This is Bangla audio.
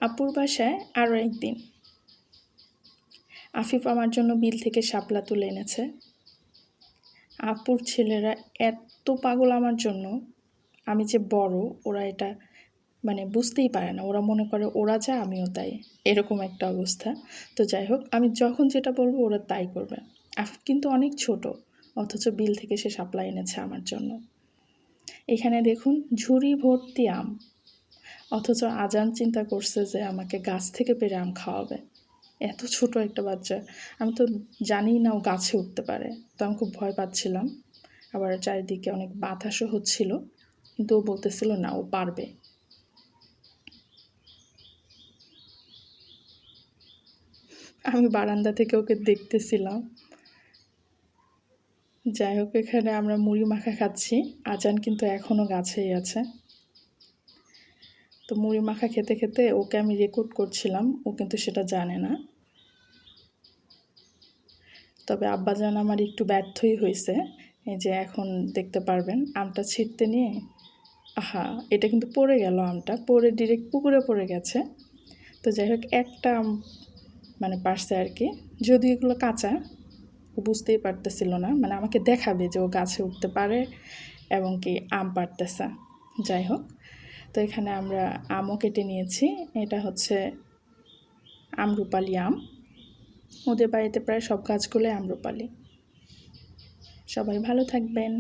আপুর বাসায় আরও একদিন আফিফ আমার জন্য বিল থেকে শাপলা তুলে এনেছে। আপুর ছেলেরা এত পাগল আমার জন্য, আমি যে বড় ওরা এটা বুঝতেই পারে না। ওরা মনে করে ওরা যা আমিও তাই, এরকম একটা অবস্থা। তো যাই হোক, আমি যখন যেটা বলবো ওরা তাই করবে। আফিফ কিন্তু অনেক ছোট, অথচ বিল থেকে সে শাপলা এনেছে আমার জন্য। এখানে দেখুন ঝুড়ি ভর্তি আম, অথচ আজান চিন্তা করছে যে আমাকে গাছ থেকে পেড়ে আম খাওয়াবে। এত ছোট একটা বাচ্চা, আমি তো জানি না ও গাছে উঠতে পারে। তো আমি খুব ভয় পাচ্ছিলাম, আবার চারিদিকে অনেক বাতাসও হচ্ছিল, কিন্তু ও বলতেছিল না ও পারবে। আমি বারান্দা থেকে ওকে দেখতেছিলাম। যাই হোক, এখানে আমরা মুড়ি মাখা খাচ্ছি। আজান কিন্তু এখনও গাছেই আছে। তো মুড়ি মাখা খেতে খেতে ওকে আমি রেকর্ড করছিলাম, ও কিন্তু সেটা জানে না। তবে আব্বাজান আমার একটু ব্যর্থই হয়েছে। এই যে এখন দেখতে পারবেন আমটা ছিঁড়তে নিয়ে, আহা, এটা কিন্তু পড়ে গেল, আমটা পড়ে ডিরেক্ট পুকুরে পড়ে গেছে। তো যাই হোক, একটা আম পারছে আর কি। যদি এগুলো কাঁচা, ও বুঝতেই পারতেছিল না, আমাকে দেখাবে যে ও গাছে উঠতে পারে এবং কি আম পারতেছে। যাই হোক, তো এখানে আমরা আমও কেটে নিয়েছি। এটা হচ্ছে আমরুপালি আম। ওদের বাড়িতে প্রায় সব গাছগুলোই আমরুপালি। সবাই ভালো থাকবেন।